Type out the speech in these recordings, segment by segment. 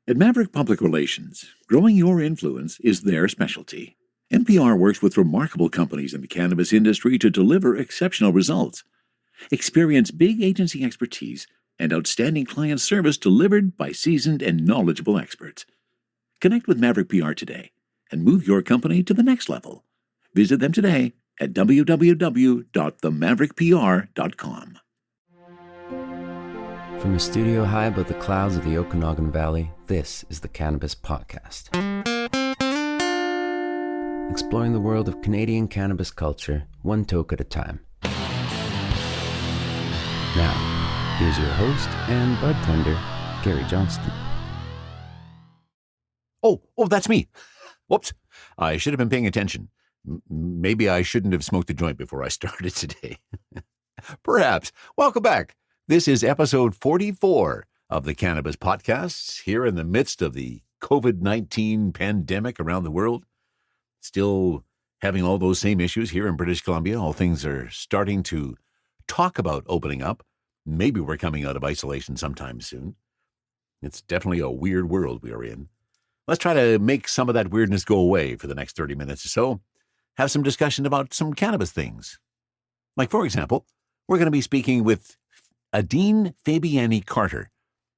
At Maverick Public Relations, growing your influence is their specialty. NPR works with remarkable companies in the cannabis industry to deliver exceptional results. Experience big agency expertise and outstanding client service delivered by seasoned and knowledgeable experts. Connect with Maverick PR today and move your company to the next level. Visit them today at www.themaverickpr.com. From a studio high above the clouds of the Okanagan Valley, this is the Cannabis Podcast. Exploring the world of Canadian cannabis culture, one toke at a time. Now, here's your host and bud tender, Gary Johnston. Oh, that's me. Whoops. I should have been paying attention. Maybe I shouldn't have smoked a joint before I started today. Perhaps. Welcome back. This is episode 44 of the Cannabis Podcasts, here in the midst of the COVID-19 pandemic around the world. Still having all those same issues here in British Columbia. All things are starting to talk about opening up. Maybe we're coming out of isolation sometime soon. It's definitely a weird world we are in. Let's try to make some of that weirdness go away for the next 30 minutes or so. Have some discussion about some cannabis things. Like, for example, we're going to be speaking with Adine Fabiani-Carter.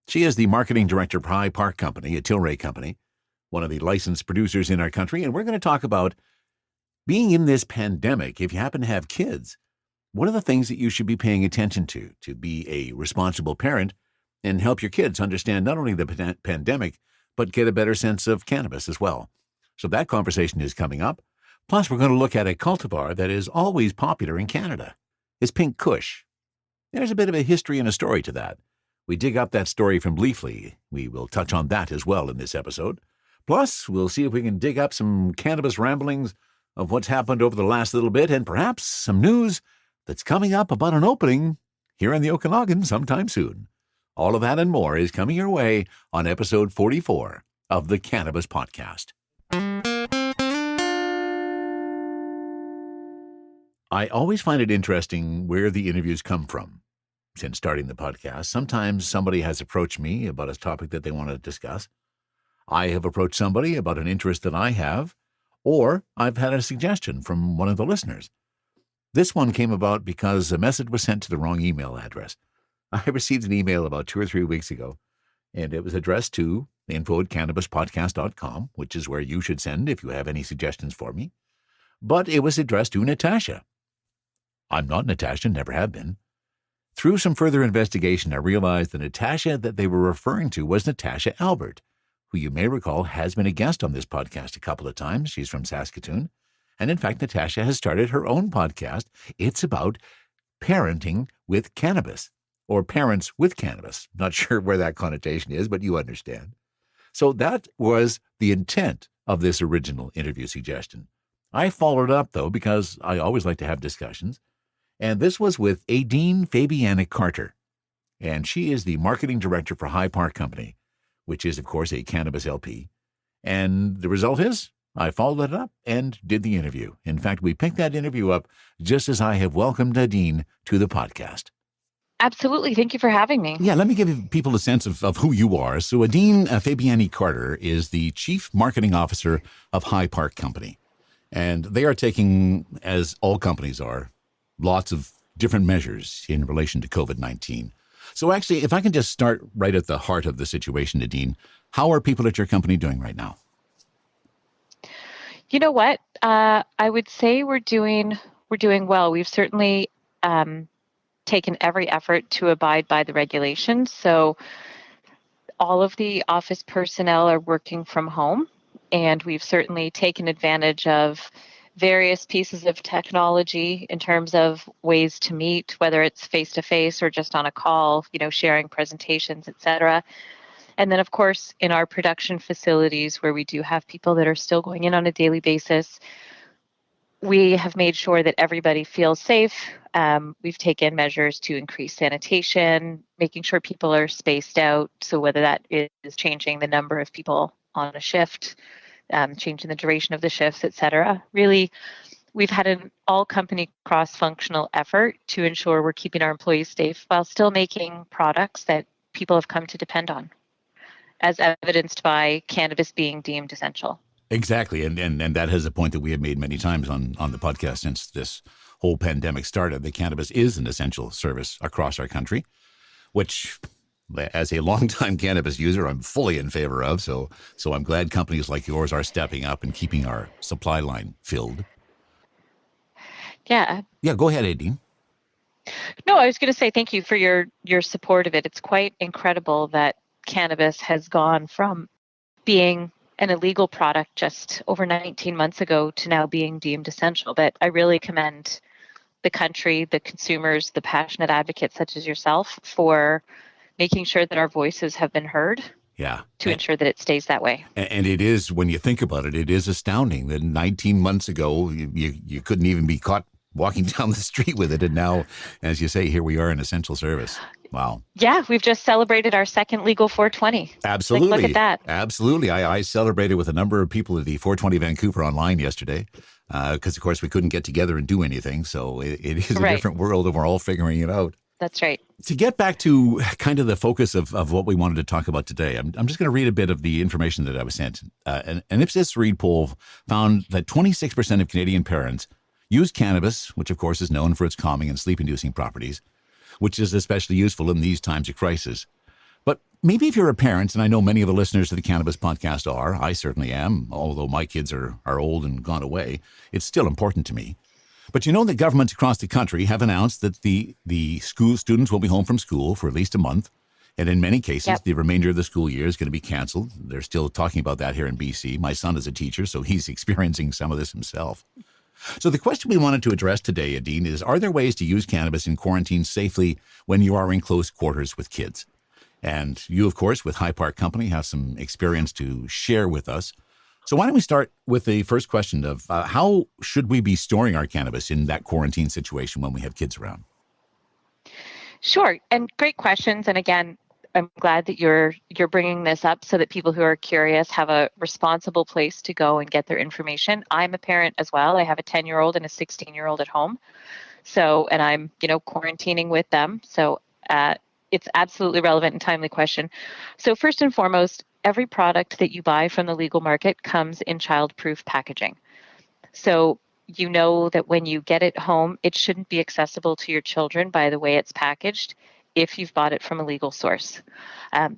She is the marketing director for High Park Company, a Tilray company, one of the licensed producers in our country, and we're going to talk about being in this pandemic. If you happen to have kids, what are the things that you should be paying attention to be a responsible parent and help your kids understand not only the pandemic, but get a better sense of cannabis as well. So that conversation is coming up. Plus, we're going to look at a cultivar that is always popular in Canada. It's Pink Kush. There's a bit of a history and a story to that. We dig up that story from Leafly. We will touch on that as well in this episode. Plus, we'll see if we can dig up some cannabis ramblings of what's happened over the last little bit, and perhaps some news that's coming up about an opening here in the Okanagan sometime soon. All of that and more is coming your way on episode 44 of the Cannabis Podcast. I always find it interesting where the interviews come from. Since starting the podcast, sometimes somebody has approached me about a topic that they want to discuss. I have approached somebody about an interest that I have, or I've had a suggestion from one of the listeners. This one came about because a message was sent to the wrong email address. I received an email about 2 or 3 weeks ago, and it was addressed to info@cannabispodcast.com, which is where you should send if you have any suggestions for me. But it was addressed to Natasha. I'm not Natasha, never have been. Through some further investigation, I realized the Natasha that they were referring to was Natasha Albert, who you may recall has been a guest on this podcast a couple of times. She's from Saskatoon. And in fact, Natasha has started her own podcast. It's about parenting with cannabis, or parents with cannabis. Not sure where that connotation is, but you understand. So that was the intent of this original interview suggestion. I followed up, though, because I always like to have discussions. And this was with Adine Fabiani-Carter. And she is the marketing director for High Park Company, which is, of course, a cannabis LP. And the result is, I followed it up and did the interview. In fact, we picked that interview up just as I have welcomed Adine to the podcast. Absolutely. Thank you for having me. Yeah, let me give people a sense of who you are. So Adine Fabiani-Carter is the Chief Marketing Officer of High Park Company. And they are taking, as all companies are, lots of different measures in relation to COVID-19. So actually, if I can just start right at the heart of the situation, Adine, how are people at your company doing right now? You know what? I would say we're doing well. We've certainly taken every effort to abide by the regulations. So all of the office personnel are working from home, and we've certainly taken advantage of various pieces of technology in terms of ways to meet, whether it's face-to-face or just on a call, sharing presentations, et cetera. And then, of course, in our production facilities where we do have people that are still going in on a daily basis, we have made sure that everybody feels safe. We've taken measures to increase sanitation, making sure people are spaced out. So whether that is changing the number of people on a shift, changing the duration of the shifts, et cetera. Really, we've had an all-company cross-functional effort to ensure we're keeping our employees safe while still making products that people have come to depend on. as evidenced by cannabis being deemed essential. Exactly. And that is a point that we have made many times on the podcast since this whole pandemic started. That cannabis is an essential service across our country, which, as a longtime cannabis user, I'm fully in favor of. So I'm glad companies like yours are stepping up and keeping our supply line filled. Yeah. Yeah, go ahead, Adine. No, I was going to say thank you for your support of it. It's quite incredible that cannabis has gone from being an illegal product just over 19 months ago to now being deemed essential. But I really commend the country, the consumers, the passionate advocates such as yourself for making sure that our voices have been heard. Yeah. To ensure that it stays that way. And it is, when you think about it, it is astounding that 19 months ago, you couldn't even be caught walking down the street with it. And now, as you say, here we are in essential service. Wow. Yeah, we've just celebrated our second legal 420. Absolutely. Like, look at that. Absolutely. I celebrated with a number of people at the 420 Vancouver online yesterday because, of course, we couldn't get together and do anything. So it is a different world and we're all figuring it out. That's right. To get back to kind of the focus of what we wanted to talk about today, I'm just going to read a bit of the information that I was sent. An Ipsos Reid poll found that 26% of Canadian parents use cannabis, which of course is known for its calming and sleep-inducing properties, which is especially useful in these times of crisis. But maybe if you're a parent, and I know many of the listeners to the Cannabis podcast are, I certainly am, although my kids are old and gone away, it's still important to me. But you know that governments across the country have announced that the school students will be home from school for at least a month. And in many cases, the remainder of the school year is going to be canceled. They're still talking about that here in BC. My son is a teacher, so he's experiencing some of this himself. So the question we wanted to address today, Adine, is are there ways to use cannabis in quarantine safely when you are in close quarters with kids? And you, of course, with High Park Company, have some experience to share with us. So why don't we start with the first question of how should we be storing our cannabis in that quarantine situation when we have kids around? Sure. And great questions. And again, I'm glad that you're bringing this up so that people who are curious have a responsible place to go and get their information. I'm a parent as well. I have a 10-year-old and a 16-year-old at home. So, and I'm, quarantining with them. So it's absolutely relevant and timely question. So first and foremost, every product that you buy from the legal market comes in child-proof packaging. So you know that when you get it home, it shouldn't be accessible to your children by the way it's packaged if you've bought it from a legal source.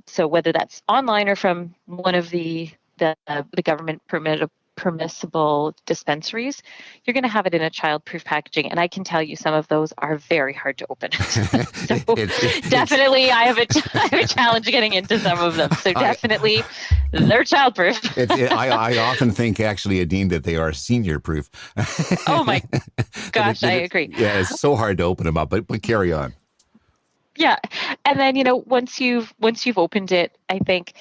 So whether that's online or from one of the government permissible dispensaries, you're going to have it in a child-proof packaging. And I can tell you some of those are very hard to open. So definitely I have a challenge getting into some of them. So definitely they're child-proof. I often think actually, Adine, that they are senior-proof. Oh my gosh, I agree. Yeah, it's so hard to open them up, but carry on. Yeah. And then, once you've opened it, I think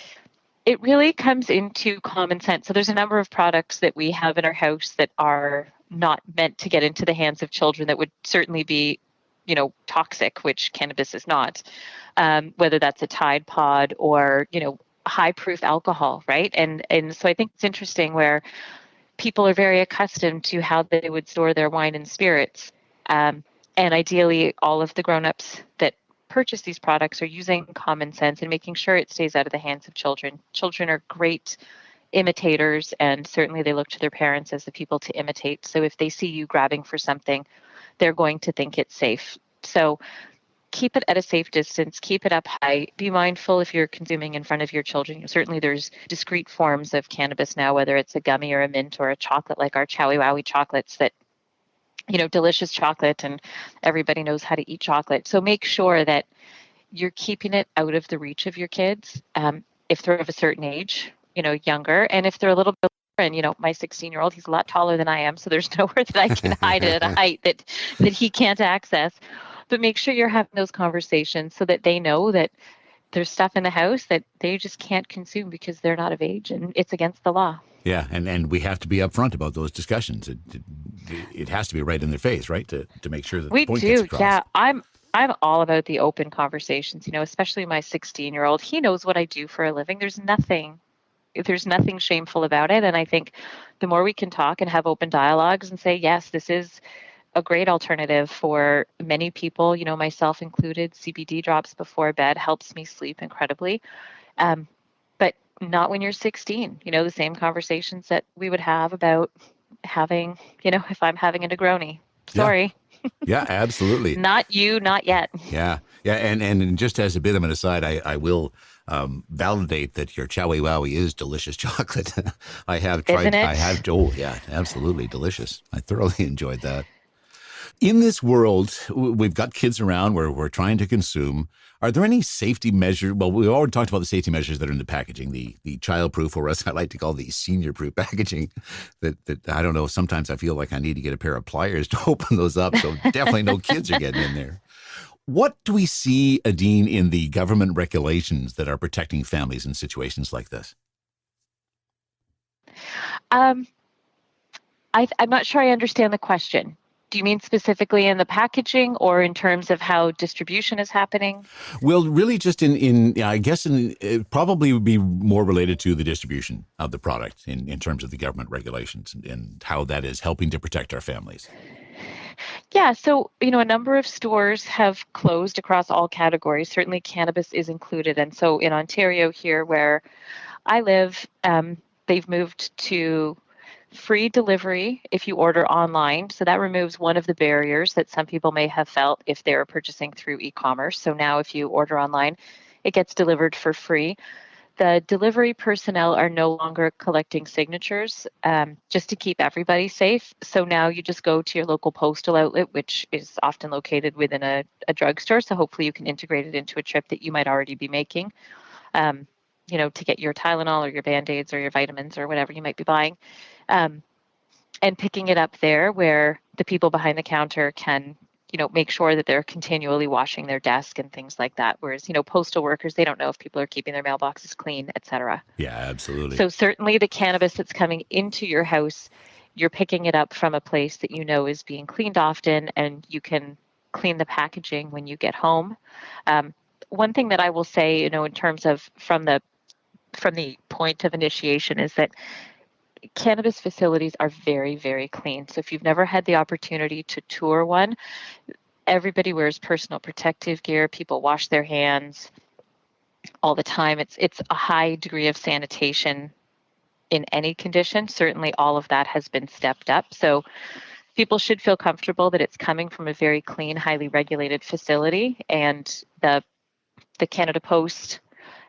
it really comes into common sense. So there's a number of products that we have in our house that are not meant to get into the hands of children that would certainly be, toxic, which cannabis is not, whether that's a Tide Pod or, high proof alcohol, right? And so I think it's interesting where people are very accustomed to how they would store their wine and spirits. And ideally, all of the grownups that purchase these products are using common sense and making sure it stays out of the hands of children. Children are great imitators, and certainly they look to their parents as the people to imitate. So if they see you grabbing for something, they're going to think it's safe. So keep it at a safe distance, keep it up high. Be mindful if you're consuming in front of your children. Certainly there's discrete forms of cannabis now, whether it's a gummy or a mint or a chocolate like our Chowie Wowie chocolates that delicious chocolate, and everybody knows how to eat chocolate. So make sure that you're keeping it out of the reach of your kids if they're of a certain age, younger. And if they're a little bit, and my 16-year-old, he's a lot taller than I am, so there's nowhere that I can hide it at a height that he can't access. But make sure you're having those conversations so that they know that there's stuff in the house that they just can't consume because they're not of age and it's against the law. Yeah, and we have to be upfront about those discussions. It has to be right in their face, right, to make sure that the point gets across. Yeah, I'm all about the open conversations. Especially my 16-year-old. He knows what I do for a living. There's nothing shameful about it. And I think the more we can talk and have open dialogues and say, yes, this is a great alternative for many people. Myself included. CBD drops before bed helps me sleep incredibly. But not when you're 16. The same conversations that we would have about having, if I'm having a Negroni. Yeah. Sorry, Yeah, absolutely. not you, not yet. Yeah. Yeah. And just as a bit of an aside, I will validate that your Chowie Wowie is delicious chocolate. I have Isn't tried, it? oh, yeah, absolutely delicious. I thoroughly enjoyed that. In this world, we've got kids around where we're trying to consume. Are there any safety measures? Well, we already talked about the safety measures that are in the packaging, the child-proof, or as I like to call the senior-proof packaging. That I don't know. Sometimes I feel like I need to get a pair of pliers to open those up. So definitely no kids are getting in there. What do we see, Adine, in the government regulations that are protecting families in situations like this? Um, I'm not sure I understand the question. Do you mean specifically in the packaging or in terms of how distribution is happening? Well, really, just I guess it probably would be more related to the distribution of the product in terms of the government regulations and how that is helping to protect our families. Yeah, so, a number of stores have closed across all categories. Certainly cannabis is included. And so in Ontario here, where I live, they've moved to free delivery if you order online. So that removes one of the barriers that some people may have felt if they were purchasing through e-commerce. So now if you order online, it gets delivered for free. The delivery personnel are no longer collecting signatures, just to keep everybody safe. So now you just go to your local postal outlet, which is often located within a drugstore. So hopefully you can integrate it into a trip that you might already be making, to get your Tylenol or your Band-Aids or your vitamins or whatever you might be buying. Um, and picking it up there where the people behind the counter can make sure that they're continually washing their desk and things like that, whereas postal workers, they don't know if people are keeping their mailboxes clean, etc. Yeah, absolutely. So certainly the cannabis that's coming into your house, you're picking it up from a place that is being cleaned often, and you can clean the packaging when you get home. One thing that I will say, in terms of from the point of initiation, is that cannabis facilities are very, very clean. So if you've never had the opportunity to tour one, everybody wears personal protective gear. People wash their hands all the time. It's a high degree of sanitation in any condition. Certainly all of that has been stepped up. So people should feel comfortable that it's coming from a very clean, highly regulated facility. And the Canada Post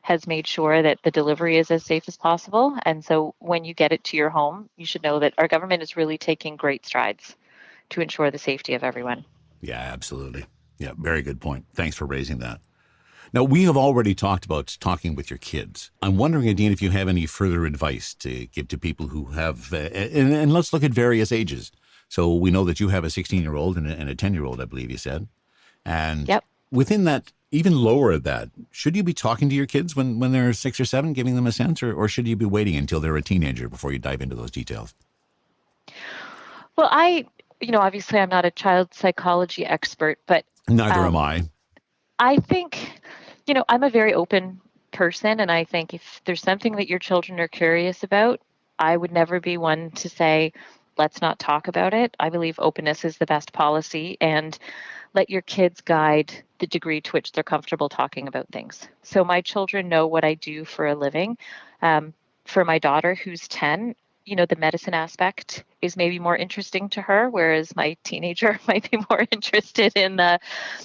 has made sure that the delivery is as safe as possible. And so when you get it to your home, you should know that our government is really taking great strides to ensure the safety of everyone. Yeah, absolutely. Yeah, very good point. Thanks for raising that. Now, we have already talked about talking with your kids. I'm wondering, Adine, if you have any further advice to give to people who have, and let's look at various ages. So we know that you have a 16-year-old and a 10-year-old, I believe you said. And Yep. within that, even lower that, should you be talking to your kids when they're 6 or 7, giving them a sense, or should you be waiting until they're a teenager before you dive into those details? Well, obviously I'm not a child psychology expert, but Neither am I. I think, I'm a very open person. And I think if there's something that your children are curious about, I would never be one to say, let's not talk about it. I believe openness is the best policy, and let your kids guide the degree to which they're comfortable talking about things. So my children know what I do for a living. For my daughter, who's 10, the medicine aspect is maybe more interesting to her, whereas my teenager might be more interested in the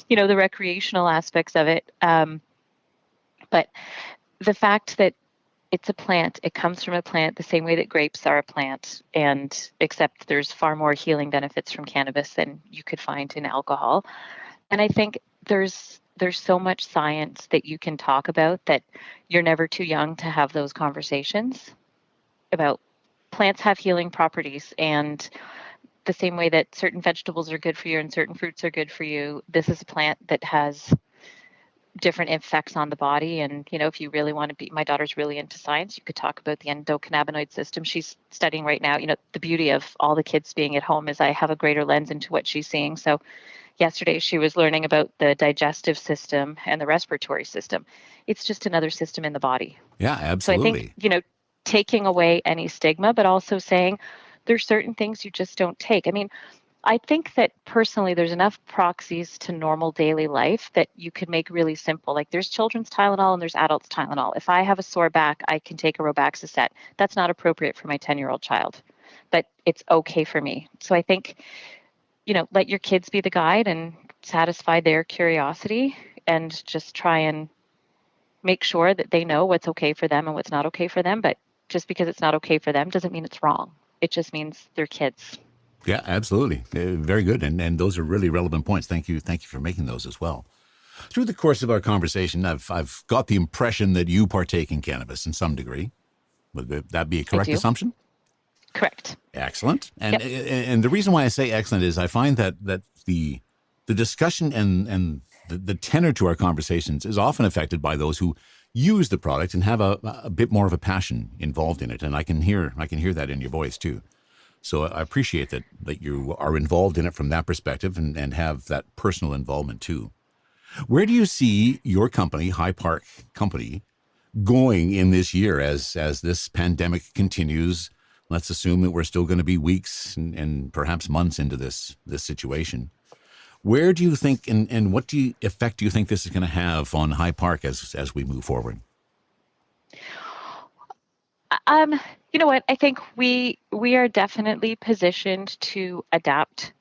recreational aspects of it. But the fact that it's a plant, it comes from a plant the same way that grapes are a plant, and except there's far more healing benefits from cannabis than you could find in alcohol. And I think there's so much science that you can talk about that you're never too young to have those conversations about. Plants have healing properties, and the same way that certain vegetables are good for you and certain fruits are good for you, this is a plant that has different effects on the body. And, if you really want to be, my daughter's really into science, you could talk about the endocannabinoid system she's studying right now. The beauty of all the kids being at home is I have a greater lens into what she's seeing. So yesterday she was learning about the digestive system and the respiratory system. It's just another system in the body. Yeah, absolutely. So I think, taking away any stigma, but also saying there's certain things you just don't take. I mean, I think that personally, there's enough proxies to normal daily life that you could make really simple. Like there's children's Tylenol and there's adults Tylenol. If I have a sore back, I can take a Robaxacet. That's not appropriate for my 10-year-old child, but it's okay for me. So I think, let your kids be the guide and satisfy their curiosity and just try and make sure that they know what's okay for them and what's not okay for them. But just because it's not okay for them doesn't mean it's wrong. It just means they're kids. Yeah, absolutely. Very good. And those are really relevant points. Thank you. Thank you for making those as well. Through the course of our conversation, I've got the impression that you partake in cannabis in some degree. Would that be a correct assumption? Correct. Excellent. And Yep. and the reason why I say excellent is I find that the discussion and the tenor to our conversations is often affected by those who use the product and have a bit more of a passion involved in it. And I can hear that in your voice too. So I appreciate that you are involved in it from that perspective and have that personal involvement too. Where do you see your company, High Park Company, going in this year as this pandemic continues? Let's assume that we're still going to be weeks and perhaps months into this situation. Where do you think and what effect do you think this is going to have on High Park as we move forward? You know what? I think we are definitely positioned to adapt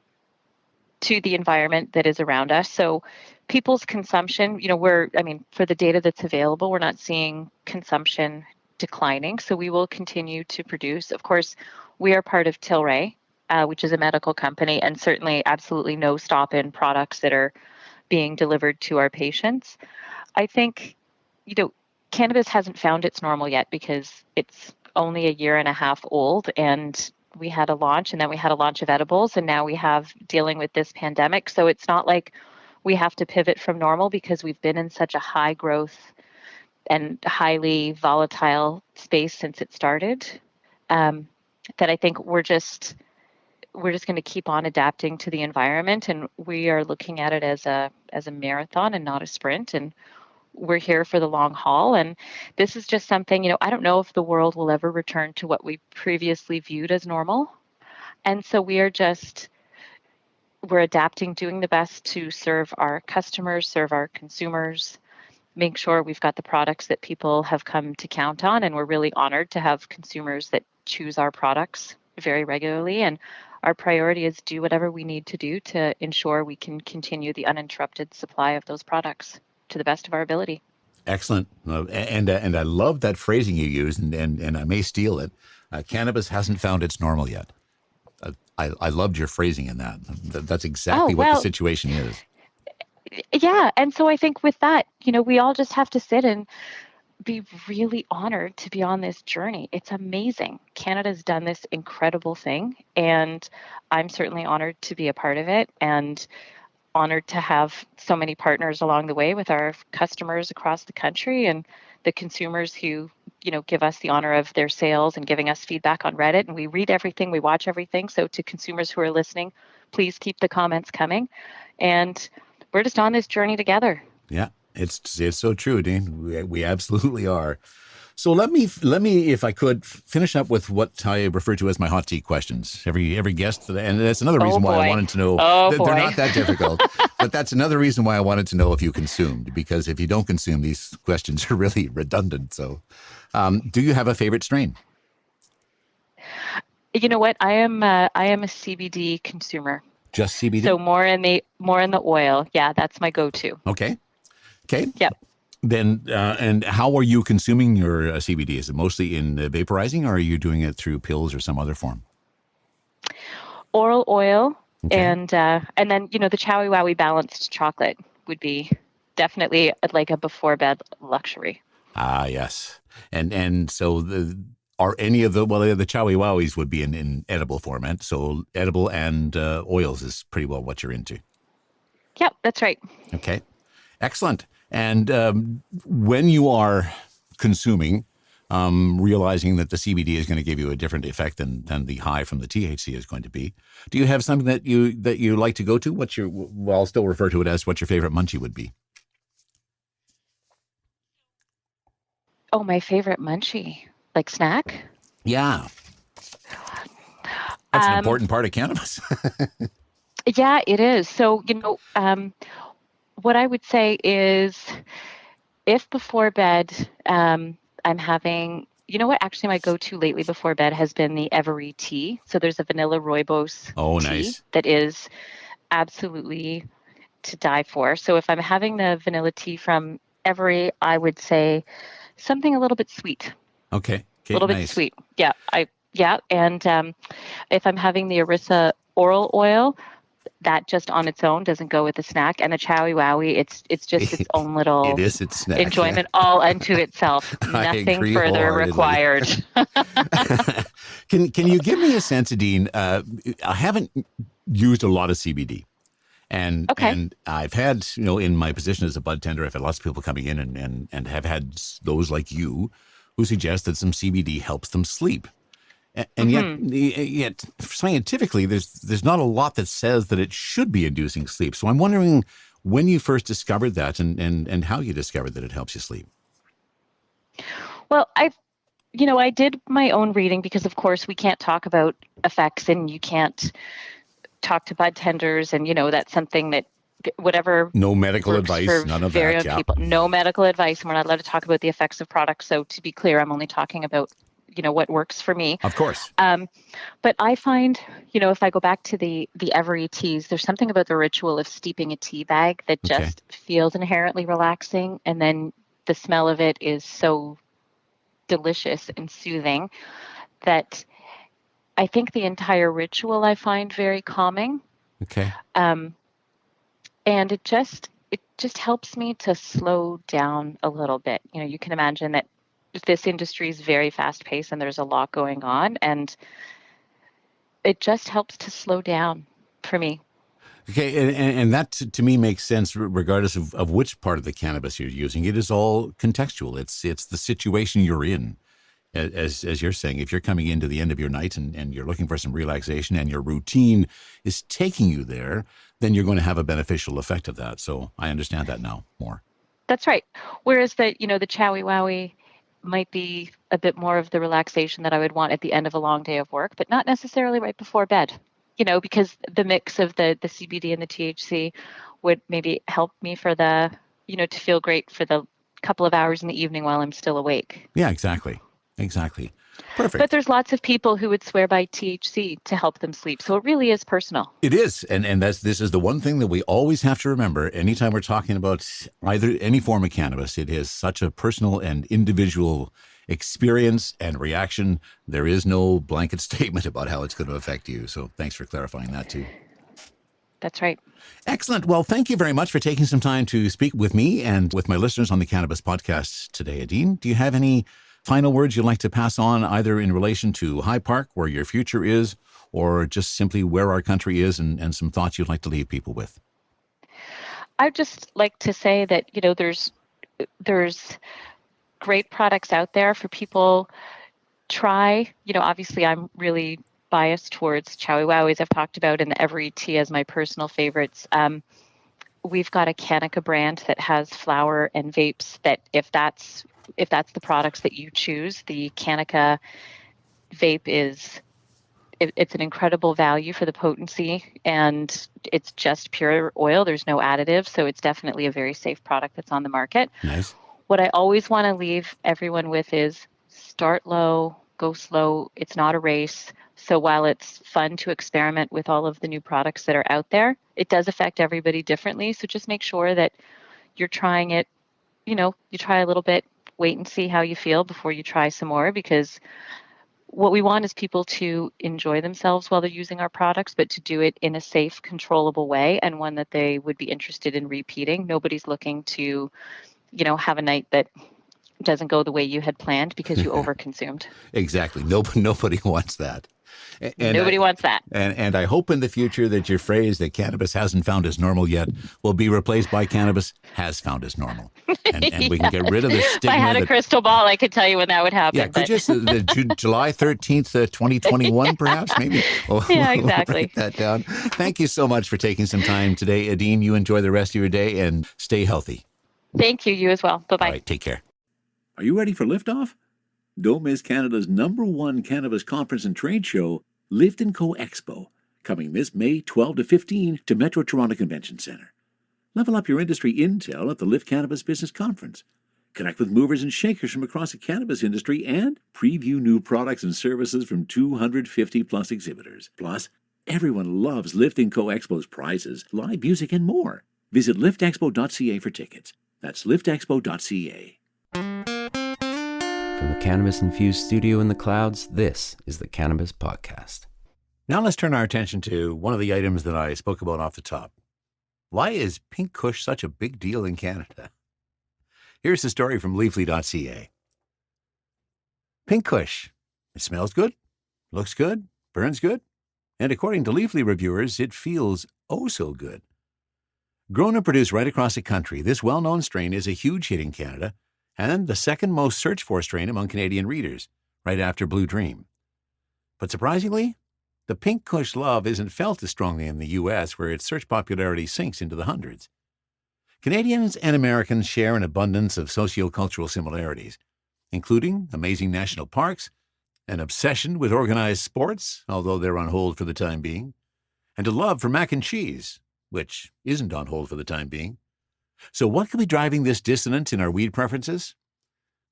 to the environment that is around us. So people's consumption, for the data that's available, we're not seeing consumption declining. So we will continue to produce. Of course, we are part of Tilray, which is a medical company, and certainly absolutely no stop in products that are being delivered to our patients. I think, cannabis hasn't found its normal yet because it's only a year and a half old, and we had a launch, and then we had a launch of edibles, and now we have dealing with this pandemic. So it's not like we have to pivot from normal because we've been in such a high growth and highly volatile space since it started, that I think we're just going to keep on adapting to the environment, and we are looking at it as a marathon and not a sprint. And we're here for the long haul. And this is just something, I don't know if the world will ever return to what we previously viewed as normal. And so we're adapting, doing the best to serve our customers, serve our consumers, make sure we've got the products that people have come to count on. And we're really honored to have consumers that choose our products very regularly. And our priority is do whatever we need to do to ensure we can continue the uninterrupted supply of those products to the best of our ability. Excellent. And I love that phrasing you used, and I may steal it. Cannabis hasn't found its normal yet. I loved your phrasing in that. That's exactly what the situation is. Yeah. And so I think with that, we all just have to sit and be really honored to be on this journey. It's amazing. Canada's done this incredible thing, and I'm certainly honored to be a part of it, and honored to have so many partners along the way with our customers across the country and the consumers who, give us the honor of their sales and giving us feedback on Reddit. And we read everything, we watch everything. So to consumers who are listening, please keep the comments coming. And we're just on this journey together. Yeah, it's so true, Adine. We absolutely are. So let me, if I could, finish up with what I refer to as my hot seat questions. Every guest, and that's another reason why I wanted to know. They're not that difficult, but that's another reason why I wanted to know if you consumed, because if you don't consume, these questions are really redundant. So, do you have a favorite strain? You know what? I am a CBD consumer. Just CBD? So more in the oil. Yeah, that's my go-to. Okay. Yep. Then, and how are you consuming your CBD? Is it mostly in vaporizing, or are you doing it through pills or some other form? Oral oil, okay. and then the Chowie Wowie balanced chocolate would be definitely like a before bed luxury. Ah, yes, and so are any of the Chowie Wowies would be in edible format, so edible and oils is pretty well what you're into. Yep, that's right. Okay, excellent. And when you are consuming, realizing that the CBD is going to give you a different effect than the high from the THC is going to be, do you have something that you like to go to? I'll still refer to it as what your favorite munchie would be. Oh, my favorite munchie, like snack? Yeah, that's an important part of cannabis. Yeah, it is. So, what I would say is if before bed, I'm having, you know what, actually my go-to lately before bed has been the Every tea. So there's a vanilla rooibos Oh, tea nice. that is absolutely to die for. So if I'm having the vanilla tea from Every, I would say something a little bit sweet, a Okay. Okay. little bit Nice. sweet. Yeah. And if I'm having the Arissa oral oil, that just on its own doesn't go with the snack. And the Chowie Wowie, it's just its own It little is its snack. Yeah. enjoyment all unto itself. I Nothing agree further wholeheartedly. required. Can you give me a sense, Adine? I haven't used a lot of CBD. Okay. And I've had, in my position as a bud tender, I've had lots of people coming in and have had those like you who suggest that some CBD helps them sleep. And yet scientifically, there's not a lot that says that it should be inducing sleep. So I'm wondering when you first discovered that and how you discovered that it helps you sleep. Well, I did my own reading because, of course, we can't talk about effects and you can't talk to bud tenders. And, that's something that whatever No medical works advice, for none of very that. young Yeah, people, no medical advice. And we're not allowed to talk about the effects of products. So to be clear, I'm only talking about, what works for me. of course. But I find, if I go back to the Every teas, there's something about the ritual of steeping a tea bag that Okay. just feels inherently relaxing. And then the smell of it is so delicious and soothing that I think the entire ritual I find very calming. Okay. Um, and it just helps me to slow down a little bit. You can imagine that this industry is very fast paced and there's a lot going on, and it just helps to slow down for me. Okay, and that to me makes sense regardless of which part of the cannabis you're using. It is all contextual. It's the situation you're in. As you're saying, if you're coming into the end of your night and you're looking for some relaxation and your routine is taking you there, then you're going to have a beneficial effect of that. So I understand that now more. That's right. Whereas the Chowie Wowie might be a bit more of the relaxation that I would want at the end of a long day of work, but not necessarily right before bed. Because the mix of the CBD and the THC would maybe help me for to feel great for the couple of hours in the evening while I'm still awake. Yeah, exactly. Exactly. But Perfect. there's lots of people who would swear by THC to help them sleep. So it really is personal. It is, and this is the one thing that we always have to remember anytime we're talking about either any form of cannabis. It is such a personal and individual experience and reaction. There is no blanket statement about how it's going to affect you. So thanks for clarifying that too. That's right. Excellent. Well, thank you very much for taking some time to speak with me and with my listeners on the Cannabis Podcast today. Adine, do you have any final words you'd like to pass on, either in relation to High Park, where your future is, or just simply where our country is, and some thoughts you'd like to leave people with? I'd just like to say that, there's great products out there for people. Try, obviously I'm really biased towards Chowie Wowies I've talked about, and the Every tea as my personal favorites. We've got a Canica brand that has flower and vapes that if that's the products that you choose, the Canica vape it's an incredible value for the potency, and it's just pure oil. There's no additives, so it's definitely a very safe product that's on the market. Nice. What I always want to leave everyone with is start low, go slow. It's not a race. So while it's fun to experiment with all of the new products that are out there, it does affect everybody differently. So just make sure that you're trying it, you try a little bit, wait and see how you feel before you try some more, because what we want is people to enjoy themselves while they're using our products, but to do it in a safe, controllable way, and one that they would be interested in repeating. Nobody's looking to, have a night that doesn't go the way you had planned because you overconsumed. Exactly. Nobody wants that. Nobody wants that. And I hope in the future that your phrase that cannabis hasn't found its normal yet will be replaced by cannabis has found its normal. And we can get rid of the stigma. If I had a crystal ball, I could tell you when that would happen. Yeah, could you July 13th, 2021, perhaps? Maybe. Yeah, exactly. Write that down. Thank you so much for taking some time today, Adine. You enjoy the rest of your day and stay healthy. Thank you. You as well. Bye-bye. All right, take care. Are you ready for liftoff? Don't miss Canada's #1 cannabis conference and trade show, Lift & Co Expo, coming this May 12 to 15 to Metro Toronto Convention Centre. Level up your industry intel at the Lift Cannabis Business Conference. Connect with movers and shakers from across the cannabis industry and preview new products and services from 250 plus exhibitors. Plus, everyone loves Lift & Co. Expo's prizes, live music, and more. Visit liftexpo.ca for tickets. That's liftexpo.ca. From the cannabis-infused studio in the clouds, this is the Cannabis Podcast. Now let's turn our attention to one of the items that I spoke about off the top. Why is Pink Kush such a big deal in Canada? Here's the story from leafly.ca. Pink Kush. It smells good, looks good, burns good, and according to Leafly reviewers, it feels oh so good. Grown and produced right across the country, this well-known strain is a huge hit in Canada and the second most searched for strain among Canadian readers, right after Blue Dream. But surprisingly, the Pink Kush love isn't felt as strongly in the U.S., where its search popularity sinks into the hundreds. Canadians and Americans share an abundance of sociocultural similarities, including amazing national parks, an obsession with organized sports, although they're on hold for the time being, and a love for mac and cheese, which isn't on hold for the time being. So what could be driving this dissonance in our weed preferences?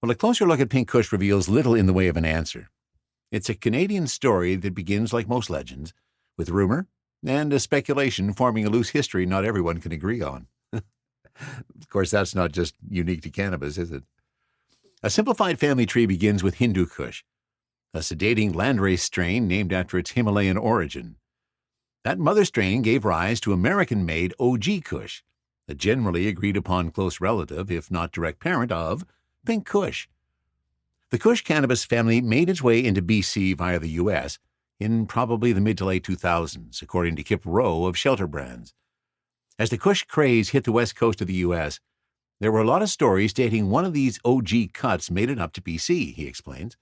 Well, a closer look at Pink Kush reveals little in the way of an answer. It's a Canadian story that begins like most legends, with rumor and a speculation forming a loose history not everyone can agree on. Of course, that's not just unique to cannabis, is it? A simplified family tree begins with Hindu Kush, a sedating landrace strain named after its Himalayan origin. That mother strain gave rise to American-made OG Kush, a generally agreed-upon close relative, if not direct parent, of Pink Kush. The Kush cannabis family made its way into BC via the U.S. in probably the mid to late 2000s, according to Kip Rowe of Shelter Brands. As the Kush craze hit the west coast of the U.S., there were a lot of stories stating one of these OG cuts made it up to BC, he explains.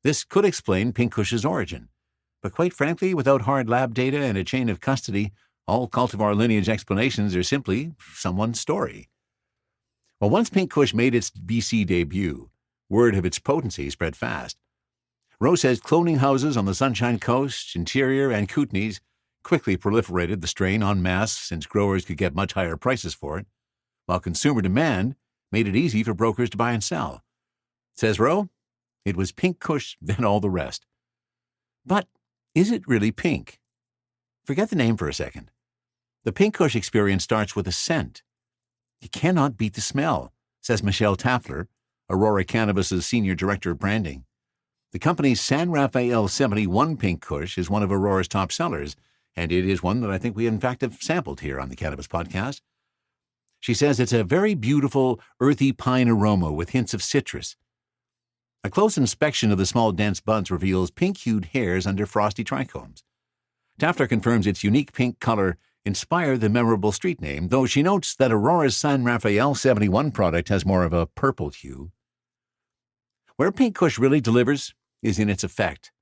This could explain Pink Kush's origin, but quite frankly, without hard lab data and a chain of custody, all cultivar lineage explanations are simply someone's story. Well, once Pink Kush made its BC debut, word of its potency spread fast. Rowe says cloning houses on the Sunshine Coast, Interior, and Kootenays quickly proliferated the strain en masse since growers could get much higher prices for it, while consumer demand made it easy for brokers to buy and sell. Says Rowe, it was Pink Kush, then all the rest. But is it really pink? Forget the name for a second. The Pink Kush experience starts with a scent. You cannot beat the smell, says Michelle Taffler, Aurora Cannabis's Senior Director of Branding. The company's San Rafael 71 Pink Kush is one of Aurora's top sellers, and it is one that I think we in fact have sampled here on the Cannabis Podcast. She says it's a very beautiful, earthy pine aroma with hints of citrus. A close inspection of the small, dense buds reveals pink-hued hairs under frosty trichomes. Taffler confirms its unique pink color inspired the memorable street name, though she notes that Aurora's San Rafael 71 product has more of a purple hue. Where Pink Kush really delivers is in its effect,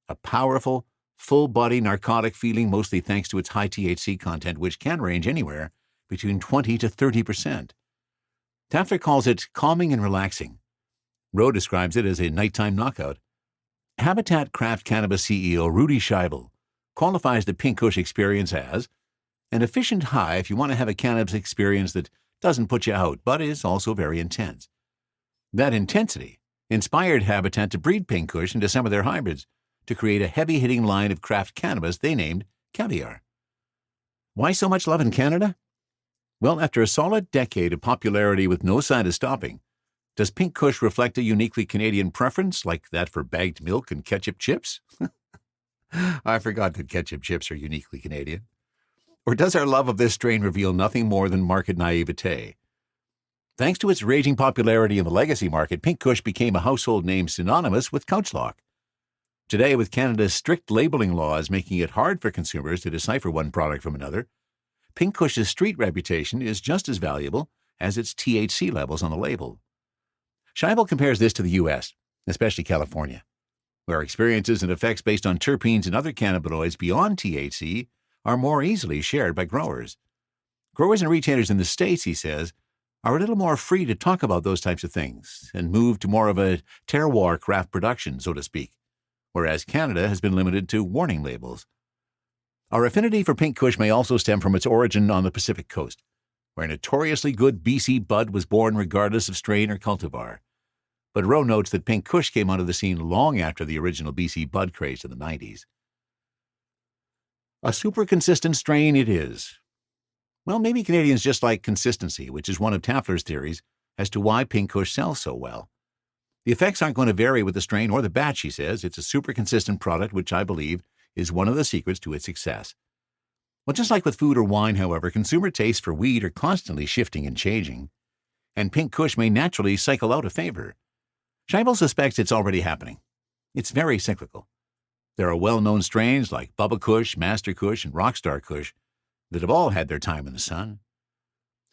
a powerful, full-body narcotic feeling, mostly thanks to its high THC content, which can range anywhere between 20 to 30%. Taffler calls it calming and relaxing. Rowe describes it as a nighttime knockout. Habitat Craft Cannabis CEO Rudy Scheibel qualifies the Pink Kush experience as an efficient high if you want to have a cannabis experience that doesn't put you out, but is also very intense. That intensity inspired Habitat to breed Pink Kush into some of their hybrids to create a heavy-hitting line of craft cannabis they named Caviar. Why so much love in Canada? Well, after a solid decade of popularity with no sign of stopping, does Pink Kush reflect a uniquely Canadian preference like that for bagged milk and ketchup chips? I forgot that ketchup chips are uniquely Canadian. Or does our love of this strain reveal nothing more than market naivete? Thanks to its raging popularity in the legacy market, Pink Kush became a household name synonymous with couchlock. Today, with Canada's strict labeling laws making it hard for consumers to decipher one product from another, Pink Kush's street reputation is just as valuable as its THC levels on the label. Scheibel compares this to the U.S., especially California, where experiences and effects based on terpenes and other cannabinoids beyond THC are more easily shared by growers. Growers and retailers in the States, he says, are a little more free to talk about those types of things and move to more of a terroir craft production, so to speak, whereas Canada has been limited to warning labels. Our affinity for Pink Kush may also stem from its origin on the Pacific Coast, where a notoriously good BC bud was born regardless of strain or cultivar. But Rowe notes that Pink Kush came onto the scene long after the original BC bud craze in the 90s. A super consistent strain it is. Well, maybe Canadians just like consistency, which is one of Tafler's theories as to why Pink Kush sells so well. The effects aren't going to vary with the strain or the batch, he says. It's a super consistent product, which I believe is one of the secrets to its success. Well, just like with food or wine, however, consumer tastes for weed are constantly shifting and changing, and Pink Kush may naturally cycle out of favor. Scheibel suspects it's already happening. It's very cyclical. There are well-known strains like Bubba Kush, Master Kush, and Rockstar Kush that have all had their time in the sun.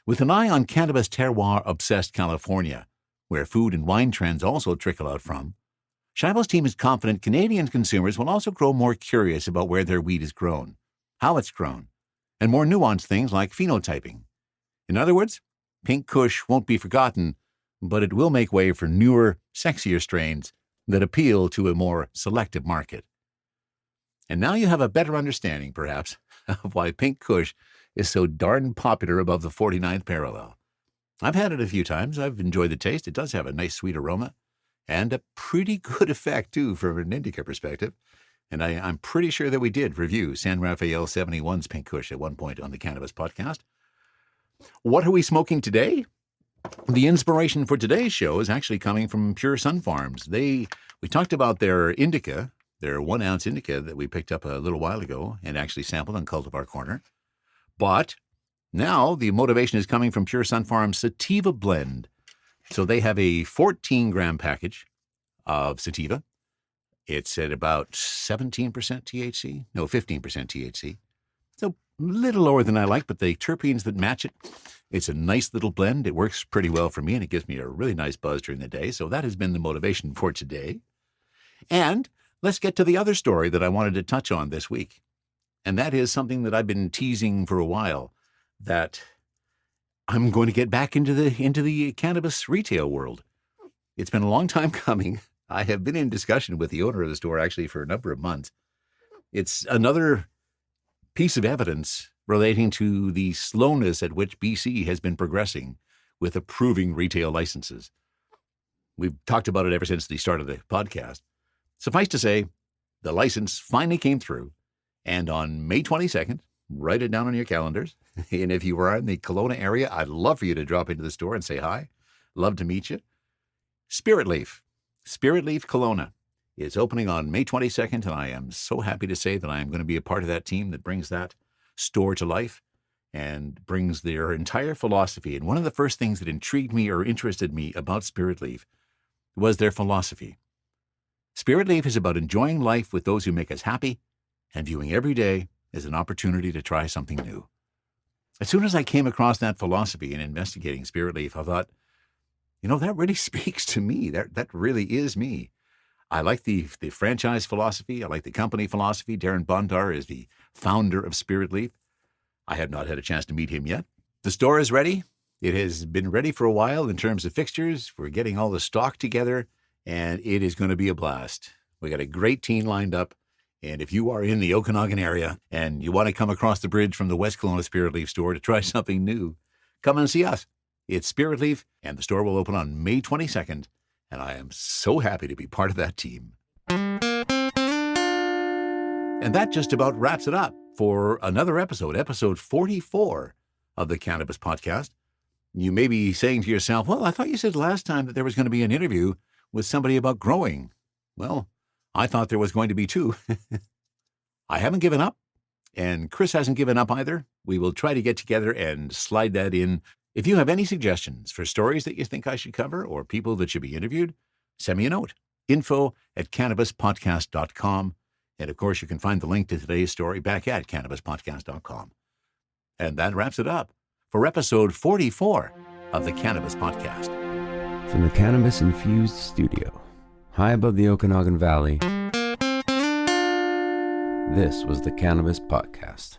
With an eye on cannabis terroir-obsessed California, where food and wine trends also trickle out from, Scheibel's team is confident Canadian consumers will also grow more curious about where their weed is grown, how it's grown, and more nuanced things like phenotyping. In other words, Pink Kush won't be forgotten, but it will make way for newer, sexier strains that appeal to a more selective market. And now you have a better understanding, perhaps, of why Pink Kush is so darn popular above the 49th parallel. I've had it a few times. I've enjoyed the taste. It does have a nice sweet aroma and a pretty good effect, too, from an indica perspective. And I'm pretty sure that we did review San Rafael 71's Pink Kush at one point on the Cannabis podcast. What are we smoking today? The inspiration for today's show is actually coming from Pure Sun Farms. We talked about their indica, their 1 ounce indica that we picked up a little while ago and actually sampled on Cultivar Corner. But now the motivation is coming from Pure Sun Farms Sativa Blend. So they have a 14-gram package of sativa. It's at about 17% THC. No, 15% THC. So a little lower than I like, but the terpenes that match it, it's a nice little blend. It works pretty well for me, and it gives me a really nice buzz during the day. So that has been the motivation for today. And let's get to the other story that I wanted to touch on this week. And that is something that I've been teasing for a while, that I'm going to get back into the cannabis retail world. It's been a long time coming. I have been in discussion with the owner of the store actually for a number of months. It's another piece of evidence relating to the slowness at which BC has been progressing with approving retail licenses. We've talked about it ever since the start of the podcast. Suffice to say, the license finally came through, and on May 22nd, write it down on your calendars. And if you are in the Kelowna area, I'd love for you to drop into the store and say hi. Love to meet you. Spirit Leaf Kelowna is opening on May 22nd, and I am so happy to say that I am going to be a part of that team that brings that store to life and brings their entire philosophy. And one of the first things that intrigued me or interested me about Spirit Leaf was their philosophy. Spirit Leaf is about enjoying life with those who make us happy and viewing every day as an opportunity to try something new. As soon as I came across that philosophy in investigating Spirit Leaf, I thought, that really speaks to me. That really is me. I like the franchise philosophy. I like the company philosophy. Darren Bondar is the founder of Spirit Leaf. I have not had a chance to meet him yet. The store is ready. It has been ready for a while in terms of fixtures. We're getting all the stock together, and it is going to be a blast. We got a great team lined up. And if you are in the Okanagan area and you want to come across the bridge from the West Kelowna Spirit Leaf store to try something new, come and see us. It's Spirit Leaf, and the store will open on May 22nd, and I am so happy to be part of that team. And that just about wraps it up for another episode 44 of the Cannabis Podcast. You may be saying to yourself, well, I thought you said last time that there was going to be an interview with somebody about growing. Well, I thought there was going to be 2. I haven't given up, and Chris hasn't given up either. We will try to get together and slide that in. If you have any suggestions for stories that you think I should cover or people that should be interviewed, send me a note, info@cannabispodcast.com. And of course, you can find the link to today's story back at cannabispodcast.com. And that wraps it up for episode 44 of the Cannabis Podcast. From the cannabis-infused studio, high above the Okanagan Valley, this was the Cannabis Podcast.